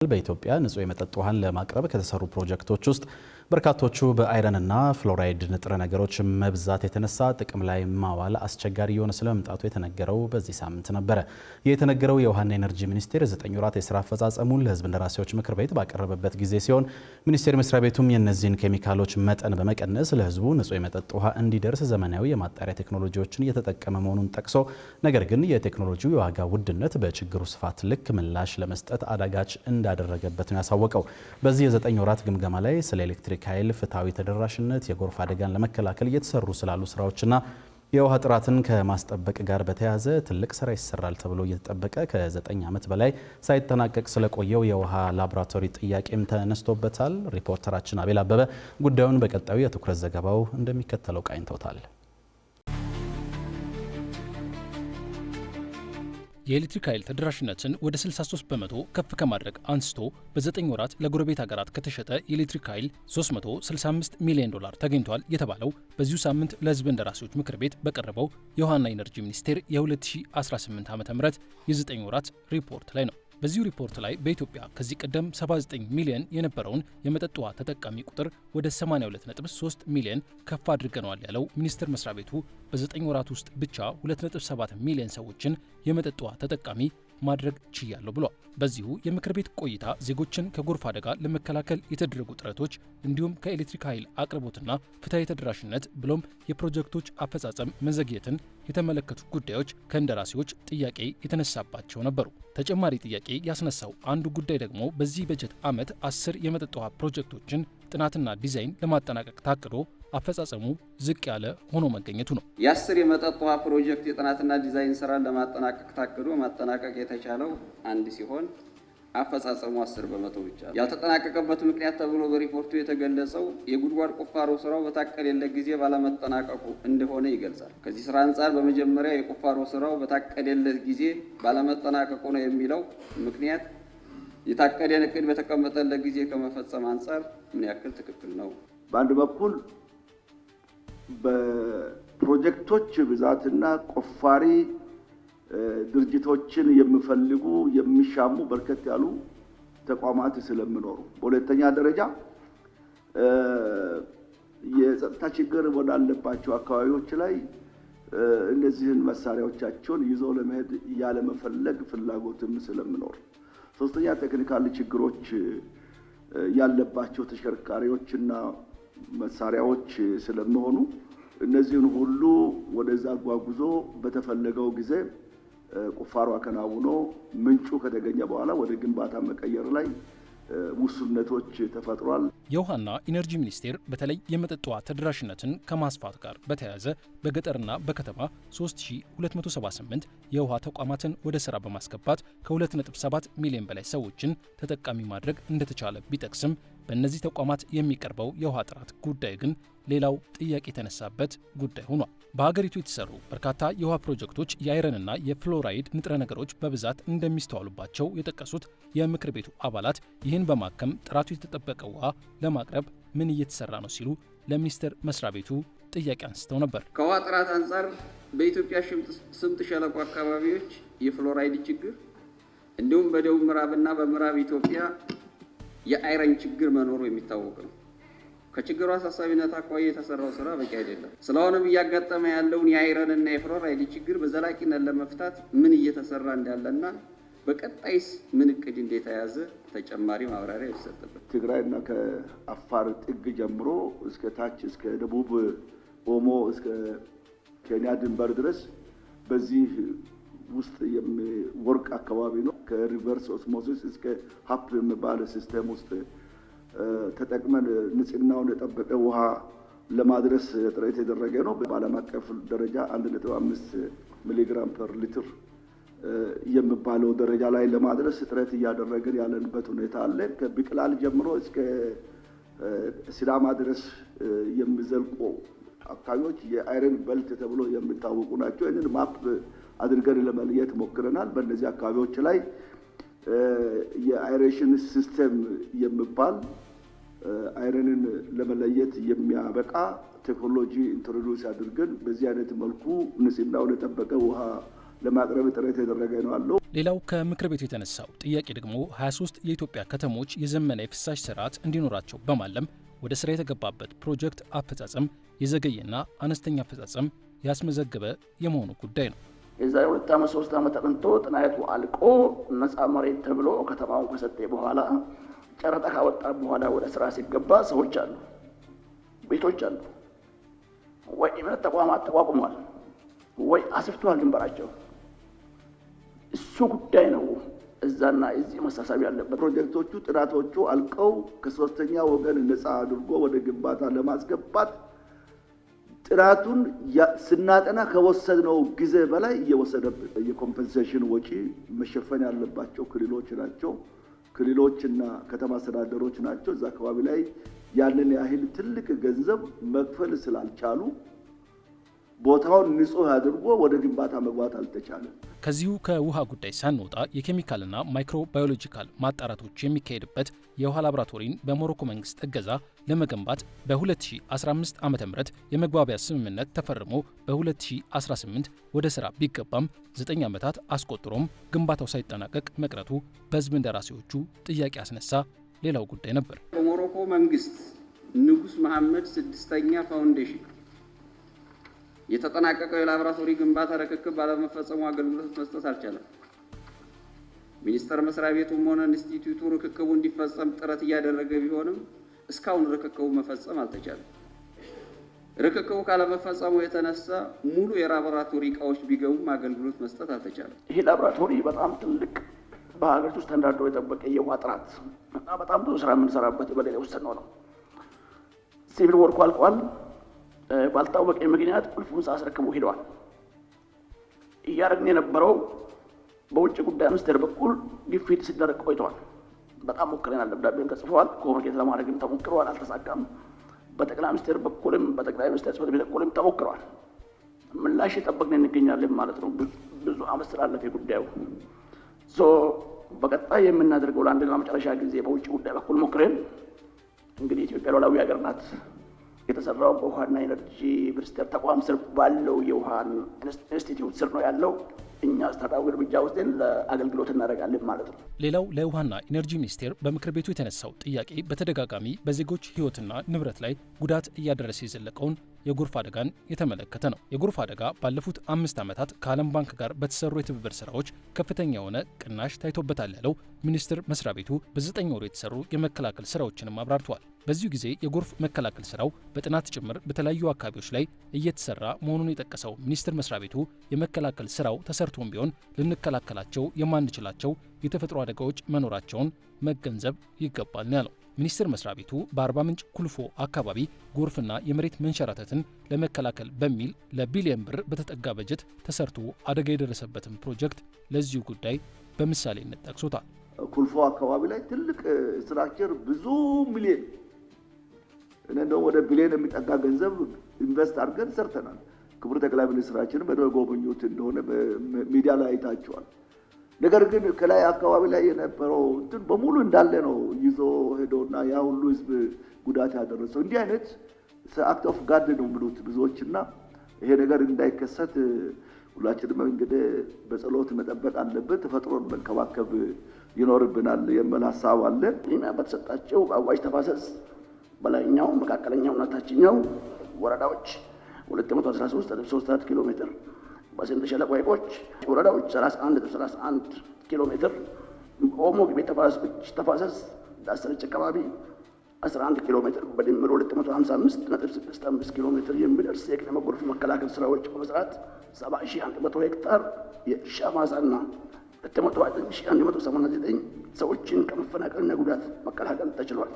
በኢትዮጵያ ንጹህ የመጠጥ ውሃን ለማቅረብ ከተሰሩ ፕሮጀክቶች ውስጥ በርካቶቹ በአይረንና ፍሎራይድ ንጥረ ነገሮች መብዛት የተነሳ ጥቅም ላይ ማዋል አስቸጋሪ የሆነ ስለመምጣቱ የተነገረው በዚህ ሳምንት ነበረ። የተነገረው የውሃና ኢነርጂ ሚኒስቴር 9 ወራት የስራ አፈጻጸሙን ለሕዝብ እንደራሴዎች ምክር ቤት ባቀረበበት ጊዜ ሲሆን ሚኒስቴር መስሪያ ቤቱም የእነዚህን ኬሚካሎች መጠን በመቀነስ ለሕዝቡ ንጹህ የመጠጥ ውሃ እንዲደርስ ዘመናዊ የማጣሪያ ቴክኖሎጂዎችን እየተጠቀመ መሆኑን ጠቅሶ ነገር ግን የቴክኖሎጂው የዋጋ ውድነት በችግሩ ስፋት ልክ ምላሽ ለመስጠት አዳጋች እንዳደረገበት ነው ያሳወቀው። በዚህ የ9 ወራት ግምገማ ላይ ስለ ኤሌክትሪክ ኃይል ፍትሃዊ ተደራሽነት፣ የጎርፍ አደጋን ለመከላከል እየተሰሩ ስላሉ ስራዎችና የውሃ ጥራትን ከማስጠበቅ ጋር በተያያዘ ትልቅ ስራ ይሰራል ተብሎ እየተጠበቀ ከ9 ዓመት በላይ ሳይጠናቀቅ ስለቆየው የውሃ ላቦራቶሪ ጥያቄም ተነስቶበታል። ሪፖርተራችን አቤል አበበ ጉዳዩን በቀጣዩ የትኩረት ዘገባው እንደሚከተለው ቃኝቶታል። የኤሌክትሪክ ኃይል ተደራሽነትን ወደ 63 በመቶ ከፍ ከማድረግ አንስቶ በ9 ወራት ለጎረቤት ሀገራት ከተሸጠ የኤሌክትሪክ ኃይል $365 ሚሊዮን ተገኝቷል የተባለው በዚሁ ሳምንት ለሕዝብ እንደራሴዎች ምክር ቤት በቀረበው የውሃና ኢነርጂ ሚኒስቴር የ2018 ዓ.ም የ9 ወራት ሪፖርት ላይ ነው። በዚሁ ሪፖርት ላይ በኢትዮጵያ ከዚህ ቀደም 79 ሚሊዮን የነበረውን የመጠጥ ውሃ ተጠቃሚ ቁጥር ወደ 82.3 ሚሊዮን ከፍ አድርገነዋል ያለው ሚኒስቴር መስሪያ ቤቱ በ9 ወራት ውስጥ ብቻ 2.7 ሚሊዮን ሰዎችን የመጠጥ ውሃ ተጠቃሚ ማድረግ ችያለሁ ብሏል። በዚሁ የምክር ቤት ቆይታ ዜጎችን ከጎርፍ አደጋ ለመከላከል የተደረጉ ጥረቶች እንዲሁም ከኤሌክትሪክ ኃይል አቅርቦትና ፍትሃዊ ተደራሽነት ብሎም የፕሮጀክቶች አፈጻጸም መዘግየትን የተመለከቱ ጉዳዮች ከእንደራሴዎች ጥያቄ የተነሳባቸው ነበሩ። ተጨማሪ ጥያቄ ያስነሳው አንዱ ጉዳይ ደግሞ በዚህ በጀት ዓመት 10 የመጠጥ ውሃ ፕሮጀክቶችን ጥናትና ዲዛይን ለማጠናቀቅ ታቅዶ አፈጻጸሙ ዝቅ ያለ ሆኖ መገኘቱ ነው። የ10 የመጠጥ ውሃ ፕሮጀክት የጥናትና ዲዛይን ስራን ለማጠናቀቅ ታቅዶ ማጠናቀቅ የተቻለው አንድ ሲሆን አፈጻጸሙ 10 በመቶ ብቻ። ያልተጠናቀቀበት ምክንያት ተብሎ በሪፖርቱ የተገለጸው የጉድጓድ ቁፋሮ ስራው በታቀደለት ጊዜ ባለመጠናቀቁ እንደሆነ ይገልጻል። ከዚህ ስራ አንጻር በመጀመሪያ የቁፋሮ ስራው በታቀደለት ጊዜ ባለመጠናቀቁ ነው የሚለው ምክንያት የታቀደን እቅድ በተቀመጠለት ጊዜ ከመፈጸም አንጻር ምን ያክል ትክክል ነው? በአንድ በኩል በፕሮጀክቶች ብዛትና ቆፋሪ ድርጅቶችን የሚፈልጉ የሚሻሙ በርከት ያሉ ተቋማት ስለሚኖሩ፣ በሁለተኛ ደረጃ የጸጥታ ችግር ወዳለባቸው አካባቢዎች ላይ እነዚህን መሳሪያዎቻቸውን ይዞ ለመሄድ ያለመፈለግ ፍላጎትም ስለሚኖር፣ ሶስተኛ ቴክኒካል ችግሮች ያለባቸው ተሽከርካሪዎችና መሳሪያዎች ስለሚሆኑ እነዚህን ሁሉ ወደዛ አጓጉዞ በተፈለገው ጊዜ ቁፋሮ አከናውኖ ምንጩ ከተገኘ በኋላ ወደ ግንባታ መቀየር ላይ ውሱነቶች ተፈጥሯል። የውሃና ኢነርጂ ሚኒስቴር በተለይ የመጠጥ ውሃ ተደራሽነትን ከማስፋት ጋር በተያያዘ በገጠርና በከተማ 3278 የውሃ ተቋማትን ወደ ስራ በማስገባት ከ2.7 ሚሊዮን በላይ ሰዎችን ተጠቃሚ ማድረግ እንደተቻለ ቢጠቅስም በእነዚህ ተቋማት የሚቀርበው የውሃ ጥራት ጉዳይ ግን ሌላው ጥያቄ የተነሳበት ጉዳይ ሆኗል። በሀገሪቱ የተሰሩ በርካታ የውሃ ፕሮጀክቶች የአይረንና የፍሎራይድ ንጥረ ነገሮች በብዛት እንደሚስተዋሉባቸው የጠቀሱት የምክር ቤቱ አባላት ይህን በማከም ጥራቱ የተጠበቀ ውሃ ለማቅረብ ምን እየተሰራ ነው ሲሉ ለሚኒስቴር መስሪያ ቤቱ ጥያቄ አንስተው ነበር። ከውሃ ጥራት አንጻር በኢትዮጵያ ስምጥ ሸለቆ አካባቢዎች የፍሎራይድ ችግር እንዲሁም በደቡብ ምዕራብና በምዕራብ ኢትዮጵያ የአይረን ችግር መኖሩ የሚታወቅ ነው። ከችግሩ አሳሳቢነት አኳያ የተሰራው ስራ በቂ አይደለም። ስለሆነም እያጋጠመ ያለውን የአይረንና የፍሎራይድ ችግር በዘላቂነት ለመፍታት ምን እየተሰራ እንዳለና በቀጣይስ ምን እቅድ እንደተያዘ ተጨማሪ ማብራሪያ ይሰጥበት። ትግራይና ከአፋር ጥግ ጀምሮ እስከ ታች እስከ ደቡብ ኦሞ እስከ ኬንያ ድንበር ድረስ በዚህ ውስጥ የሚወርቅ አካባቢ ነው። ከሪቨርስ ኦስሞሲስ እስከ ሀፕ የሚባል ሲስተም ውስጥ ተጠቅመን ንጽህናውን የጠበቀ ውሃ ለማድረስ ጥረት የተደረገ ነው። በዓለም አቀፍ ደረጃ 1.5 ሚሊግራም ፐር ሊትር የሚባለው ደረጃ ላይ ለማድረስ ጥረት እያደረግን ያለንበት ሁኔታ አለ። ከቢቅላል ጀምሮ እስከ ሲዳማ ድረስ የሚዘልቁ አካባቢዎች የአይረን በልት ተብሎ የሚታወቁ ናቸው። ይህንን ማፕ አድርገን ለመለየት ሞክረናል። በእነዚህ አካባቢዎች ላይ የአይሬሽን ሲስተም የሚባል አይረንን ለመለየት የሚያበቃ ቴክኖሎጂ ኢንትሮዱስ አድርገን በዚህ አይነት መልኩ ንጽህናውን የጠበቀ ውሃ ለማቅረብ ጥረት የተደረገ ነው አለው። ሌላው ከምክር ቤቱ የተነሳው ጥያቄ ደግሞ 23 የኢትዮጵያ ከተሞች የዘመነ የፍሳሽ ስርዓት እንዲኖራቸው በማለም ወደ ስራ የተገባበት ፕሮጀክት አፈጻጸም የዘገየና አነስተኛ አፈጻጸም ያስመዘገበ የመሆኑ ጉዳይ ነው። የዛሬ 2 ዓመት 3 ዓመት ተጠንቶ ጥናቱ አልቆ ነፃ መሬት ተብሎ ከተማውን ከሰጠ በኋላ ጨረታ ካወጣ በኋላ ወደ ስራ ሲገባ ሰዎች አሉ፣ ቤቶች አሉ፣ ወይ እምነት ተቋማት ተቋቁሟል፣ ወይ አስፍቷል ድንበራቸው። እሱ ጉዳይ ነው እዛና እዚህ መሳሳብ ያለበት። ፕሮጀክቶቹ ጥናቶቹ አልቀው ከሶስተኛ ወገን ነፃ አድርጎ ወደ ግንባታ ለማስገባት ጥናቱን ስናጠና ከወሰድነው ጊዜ በላይ እየወሰደብን የኮምፐንሴሽን ወጪ መሸፈን ያለባቸው ክልሎች ናቸው። ክልሎችና ከተማ አስተዳደሮች ናቸው። እዛ አካባቢ ላይ ያንን ያህል ትልቅ ገንዘብ መክፈል ስላልቻሉ ቦታውን ንጹህ አድርጎ ወደ ግንባታ መግባት አልተቻለም። ከዚሁ ከውሃ ጉዳይ ሳንወጣ የኬሚካልና ማይክሮባዮሎጂካል ማጣራቶች የሚካሄድበት የውሃ ላቦራቶሪን በሞሮኮ መንግስት እገዛ ለመገንባት በ2015 ዓ.ም የመግባቢያ ስምምነት ተፈርሞ በ2018 ወደ ስራ ቢገባም 9 ዓመታት አስቆጥሮም ግንባታው ሳይጠናቀቅ መቅረቱ በህዝብ እንደራሴዎቹ ጥያቄ ያስነሳ ሌላው ጉዳይ ነበር። በሞሮኮ መንግስት ንጉስ መሐመድ 6ኛ ፋውንዴሽን የተጠናቀቀው የላቦራቶሪ ግንባታ ርክክብ ባለመፈጸሙ አገልግሎት መስጠት አልቻለም። ሚኒስቴር መስሪያ ቤቱም ሆነ ኢንስቲትዩቱ ርክክቡ እንዲፈጸም ጥረት እያደረገ ቢሆንም እስካሁን ርክክቡ መፈጸም አልተቻለም። ርክክቡ ካለመፈጸሙ የተነሳ ሙሉ የላቦራቶሪ እቃዎች ቢገቡም አገልግሎት መስጠት አልተቻለም። ይህ ላቦራቶሪ በጣም ትልቅ በሀገሪቱ ስታንዳርድ የጠበቀ የውሃ ጥራት እና በጣም ብዙ ስራ የምንሰራበት በሌላ ውስጥ ነው። ሲቪል ወርኩ አልቋል። ባልታወቀ ምክንያት ቁልፉን ሳያስረክቡ ሄደዋል። እያደረግን የነበረው በውጭ ጉዳይ ሚኒስቴር በኩል ግፊት ሲደረግ ቆይተዋል። በጣም ሞክረናል። ደብዳቤም ተጽፈዋል። ኮሚኒኬት ለማድረግም ተሞክረዋል፣ አልተሳካም። በጠቅላይ ሚኒስቴር በኩልም በጠቅላይ ሚኒስቴር ጽሕፈት ቤት በኩልም ተሞክረዋል። ምላሽ የጠበቅን እንገኛለን ማለት ነው። ብዙ ዓመት ስላለፈ ጉዳዩ በቀጣይ የምናደርገው ለአንድና መጨረሻ ጊዜ በውጭ ጉዳይ በኩል ሞክረን እንግዲህ ኢትዮጵያ ሉዓላዊ ሀገር ናት። የተሰራው በውሃና ኢነርጂ ሚኒስቴር ተቋም ስር ባለው የውሃ ኢንስቲትዩት ስር ነው ያለው። እኛ አስተዳደራዊ እርምጃ ወስደን ለአገልግሎት እናደርጋለን ማለት ነው። ሌላው ለውሃና ኢነርጂ ሚኒስቴር በምክር ቤቱ የተነሳው ጥያቄ በተደጋጋሚ በዜጎች ሕይወትና ንብረት ላይ ጉዳት እያደረሰ የዘለቀውን የጎርፍ አደጋን የተመለከተ ነው። የጎርፍ አደጋ ባለፉት 5 ዓመታት ከዓለም ባንክ ጋር በተሰሩ የትብብር ስራዎች ከፍተኛ የሆነ ቅናሽ ታይቶበታል ያለው ሚኒስቴር መስሪያ ቤቱ በ9 ወር የተሰሩ የመከላከል ስራዎችንም አብራርተዋል። በዚሁ ጊዜ የጎርፍ መከላከል ስራው በጥናት ጭምር በተለያዩ አካባቢዎች ላይ እየተሰራ መሆኑን የጠቀሰው ሚኒስቴር መስሪያ ቤቱ የመከላከል ስራው ተሰርቶም ቢሆን ልንከላከላቸው የማንችላቸው የተፈጥሮ አደጋዎች መኖራቸውን መገንዘብ ይገባል ነው ያለው። ሚኒስቴር መስሪያ ቤቱ በአርባ ምንጭ ኩልፎ አካባቢ ጎርፍና የመሬት መንሸራተትን ለመከላከል በሚል ለቢሊየን ብር በተጠጋ በጀት ተሰርቶ አደጋ የደረሰበትን ፕሮጀክት ለዚሁ ጉዳይ በምሳሌነት ጠቅሶታል። ኩልፎ አካባቢ ላይ ትልቅ ስትራክቸር ብዙ ሚሊዮን እንደው ወደ ቢሊዮን የሚጠጋ ገንዘብ ኢንቨስት አድርገን ሰርተናል። ክቡር ጠቅላይ ሚኒስትራችን በጎበኙት እንደሆነ ሚዲያ ላይ አይታችኋል። ነገር ግን ከላይ አካባቢ ላይ የነበረው እንትን በሙሉ እንዳለ ነው ይዞ ሄዶና ያ ሁሉ ህዝብ ጉዳት ያደረሰው። እንዲህ አይነት አክት ኦፍ ጋድ ነው ብሉት ብዙዎችና ይሄ ነገር እንዳይከሰት ሁላችንም እንግዲህ በጸሎት መጠበቅ አለብን። ተፈጥሮን መንከባከብ ይኖርብናል የሚል ሀሳብ አለ። ይህና በተሰጣቸው አዋጅ ተፋሰስ በላይኛው መካከለኛውና ታችኛው ወረዳዎች 213.34 ኪሎ ሜትር በስምጥ ሸለቆ ሐይቆች ወረዳዎች 31.31 ኪሎ ሜትር ኦሞ ግቤ ተፋሰስ ዳሰነች አካባቢ 11 ኪሎ ሜትር በድምሩ 255.65 ኪሎ ሜትር የሚደርስ የቅድመ ጎርፍ መከላከል ስራዎች በመስራት 7100 ሄክታር የእርሻ ማሳና 29189 ሰዎችን ከመፈናቀልና ጉዳት መከላከል ተችሏል።